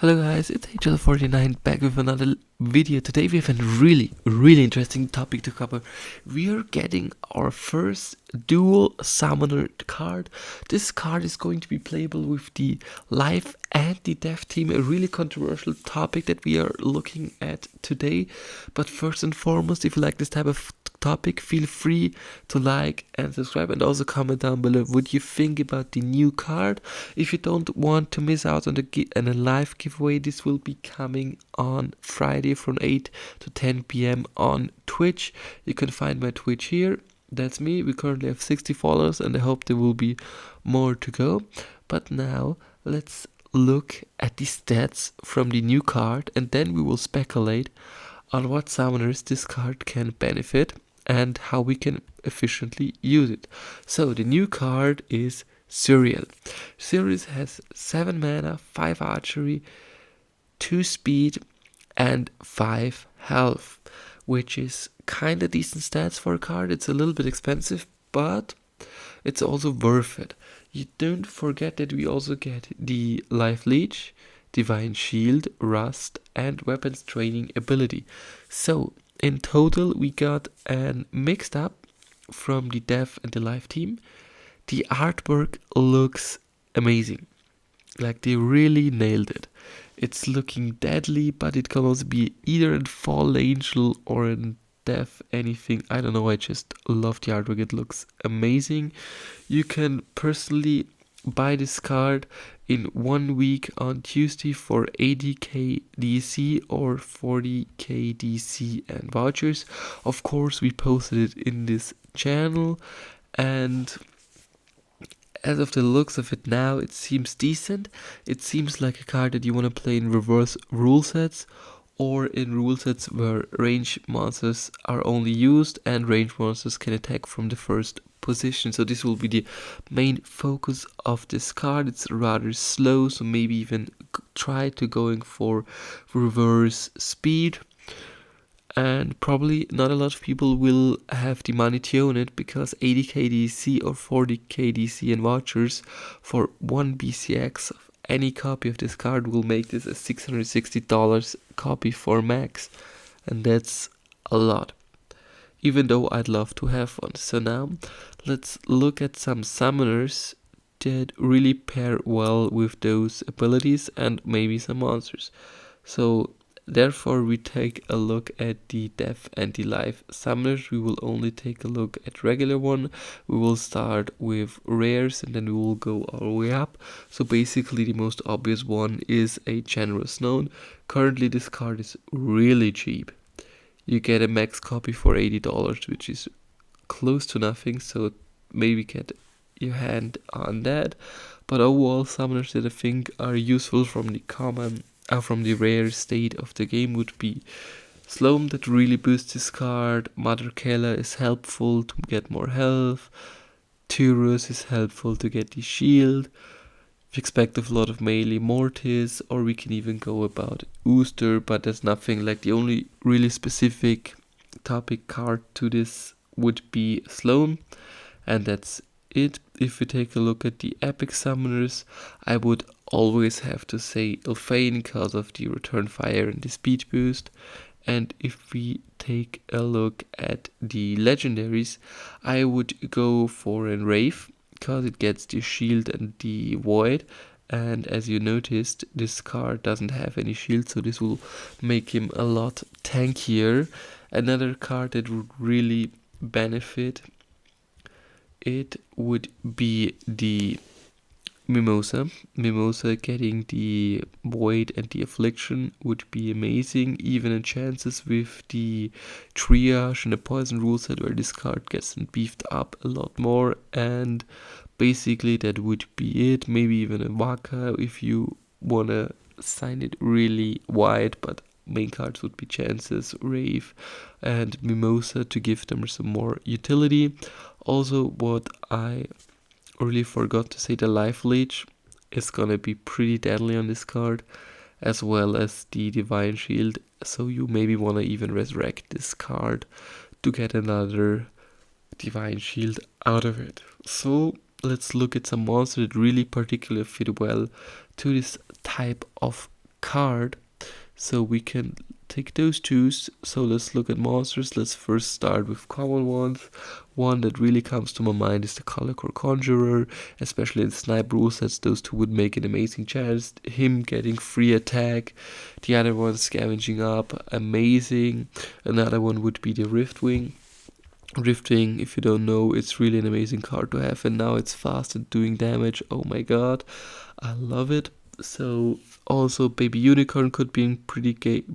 Hello guys, it's Ign Hl04 back with another video. Today we have a really interesting topic to cover. We are getting our first dual summoner card. This card is going to be playable with the live and the dev team, a really controversial topic that we are looking at today. But first and foremost, if you like this type of topic, feel free to like and subscribe, and also comment down below what you think about the new card. If you don't want to miss out on a live giveaway, this will be coming on Friday from 8 to 10 p.m. on Twitch. You can find my Twitch here. That's me. We currently have 60 followers and I hope there will be more to go. But now let's look at the stats from the new card, and then we will speculate on what summoners this card can benefit and how we can efficiently use it. So the new card is Suriel. Suriel has 7 mana, 5 archery, 2 speed and 5 health, which is kinda decent stats for a card. It's a little bit expensive, but it's also worth it. You don't forget that we also get the Life Leech, Divine Shield, Rust and Weapons Training ability. So in total we got an mixed up from the dev and the live team. The artwork looks amazing. Like, they really nailed it. It's looking deadly, but it can also be either in Fall Angel or in Death anything. I don't know, I just love the artwork. It looks amazing. You can personally buy this card in 1 week on Tuesday for 80k DC or 40k DC and vouchers. Of course, we posted it in this channel, and as of the looks of it now, it seems decent. It seems like a card that you want to play in reverse rule sets, or in rule sets where range monsters are only used and range monsters can attack from the first position. So this will be the main focus of this card. It's rather slow, so maybe even try to going for reverse speed. And probably not a lot of people will have the money to own it, because 80k DC or 40k DC and vouchers for 1 BCX of any copy of this card will make this a $660 copy for max, and that's a lot, even though I'd love to have one. So now let's look at some summoners that really pair well with those abilities and maybe some monsters. So therefore we take a look at the dev and the live summoners. We will only take a look at regular one. We will start with rares and then we will go all the way up. So basically the most obvious one is a Generous Known. Currently this card is really cheap. You get a max copy for $80, which is close to nothing, so maybe get your hand on that. But overall, summoners that I think are useful from the rare state of the game would be Sloam, that really boosts this card. Mother Kela is helpful to get more health. Turus is helpful to get the shield. We expect a lot of melee Mortis, or we can even go about Ooster, but there's nothing. Like, the only really specific topic card to this would be Sloan, and that's it. If we take a look at the epic summoners, I would always have to say Ilfane because of the return fire and the speed boost. And if we take a look at the legendaries, I would go for an Wraith because it gets the shield and the void, and as you noticed, this card doesn't have any shield, so this will make him a lot tankier. Another card that would really benefit it would be the Mimosa. Mimosa getting the Void and the Affliction would be amazing, even in chances with the Triage and the Poison rule set where this card gets beefed up a lot more. And basically that would be it. Maybe even a Waka if you wanna sign it really wide, but main cards would be Chances, Rave and Mimosa to give them some more utility. Also, what I really forgot to say, the Life Leech is gonna be pretty deadly on this card, as well as the Divine Shield, so you maybe wanna even resurrect this card to get another Divine Shield out of it. So let's look at some monsters that really particularly fit well to this type of card. So we can take those two. So let's look at monsters. Let's first start with common ones. One that really comes to my mind is the Color Conjurer, especially in snipe rule sets. Those two would make an amazing chance. Him getting free attack, the other one scavenging up, amazing. Another one would be the Riftwing. Riftwing, if you don't know, it's really an amazing card to have, and now it's fast and doing damage. Oh my god, I love it. So also Baby Unicorn could be a pretty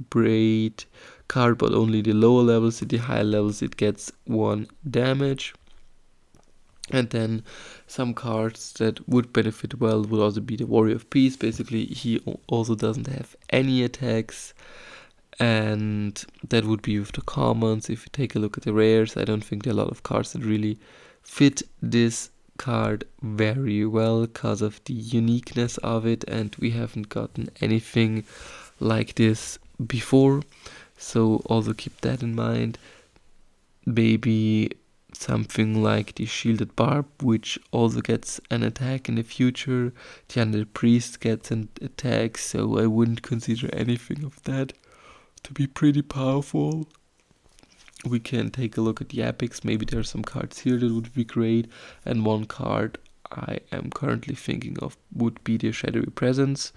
great card, but only the lower levels. At the higher levels it gets 1 damage. And then some cards that would benefit well would also be the Warrior of Peace. Basically he also doesn't have any attacks, and that would be with the commons. If you take a look at the rares, I don't think there are a lot of cards that really fit this card very well because of the uniqueness of it, and we haven't gotten anything like this before, so also keep that in mind. Maybe something like the Shielded Barb, which also gets an attack in the future. The Undead Priest gets an attack, so I wouldn't consider anything of that to be pretty powerful. We can take a look at the epics. Maybe there are some cards here that would be great, and one card I am currently thinking of would be the Shadowy Presence,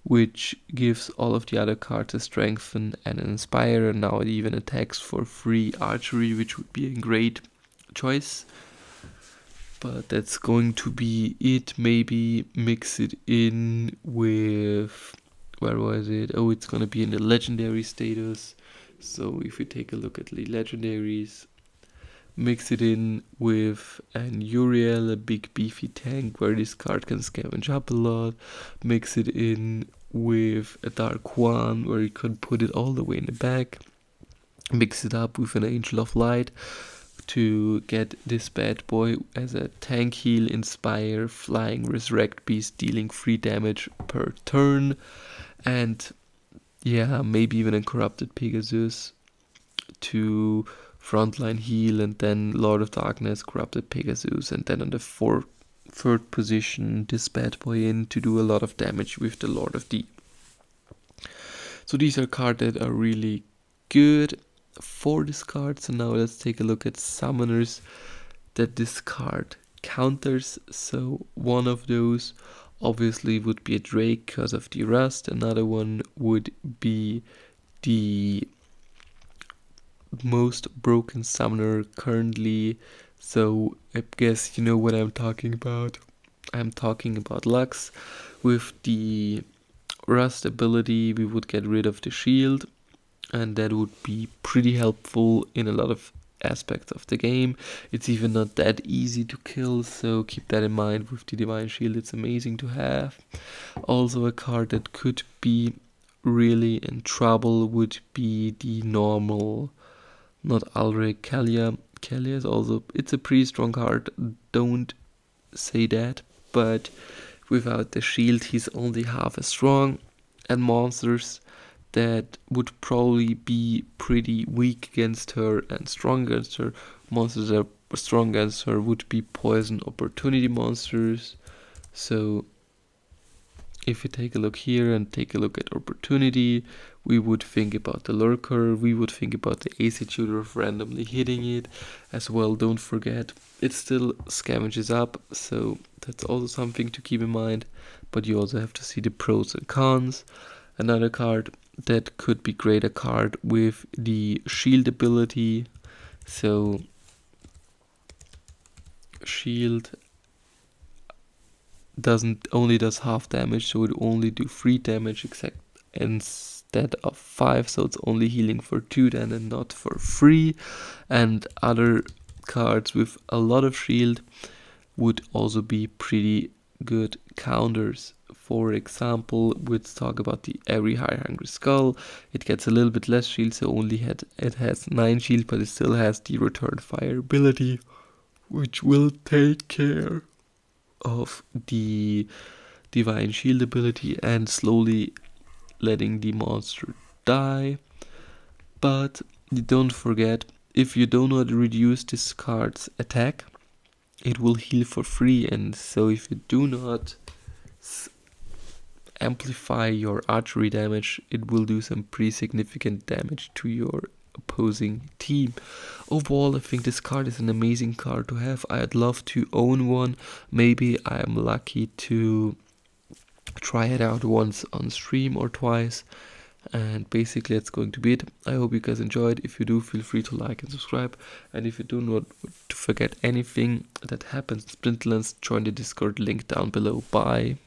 which gives all of the other cards a strengthen and an inspire, and now it even attacks for free archery, which would be a great choice. But that's going to be it. Maybe mix it in with, where was it? Oh, it's gonna be in the legendary status. So if we take a look at the legendaries, mix it in with an Uriel, a big beefy tank where this card can scavenge up a lot. Mix it in with a Dark One where you can put it all the way in the back. Mix it up with an Angel of Light to get this bad boy as a tank heal, inspire, flying resurrect beast, dealing 3 damage per turn. And yeah, maybe even a corrupted Pegasus to frontline heal, and then Lord of Darkness, corrupted Pegasus, and then on the third position this bad boy in to do a lot of damage with the Lord of D. So these are cards that are really good for this card. So now let's take a look at summoners that this card counters. So one of those obviously would be a Drake because of the rust. Another one would be the most broken summoner currently. So I guess you know what I'm talking about. I'm talking about Lux. With the rust ability we would get rid of the shield, and that would be pretty helpful in a lot of aspects of the game. It's even not that easy to kill, so keep that in mind. With the Divine Shield it's amazing to have. Also a card that could be really in trouble would be the normal, not Alric, Kalia. Kalia is also, it's a pretty strong card, don't say that, but without the shield he's only half as strong, and monsters that would probably be pretty weak against her and strong against her. Monsters that are strong against her would be poison opportunity monsters. So if we take a look here and take a look at opportunity, we would think about the lurker, we would think about the AC tutor of randomly hitting it as well. Don't forget, it still scavenges up, so that's also something to keep in mind, but you also have to see the pros and cons. Another card that could be great, a card with the shield ability. So shield only does half damage, so it only do 3 damage instead of 5, so it's only healing for 2 then and not for 3. And other cards with a lot of shield would also be pretty good counters. For example, let's talk about the Every High Hungry Skull. It gets a little bit less shield, so it has 9 shield, but it still has the Return Fire ability, which will take care of the Divine Shield ability and slowly letting the monster die. But don't forget, if you do not reduce this card's attack, it will heal for free, and so if you do not amplify your archery damage, it will do some pretty significant damage to your opposing team. Overall, I think this card is an amazing card to have. I'd love to own one. Maybe I am lucky to try it out once on stream or twice. And basically that's going to be it. I hope you guys enjoyed. If you do, feel free to like and subscribe. And if you do not to forget anything that happens in Splinterlands, join the Discord link down below. Bye.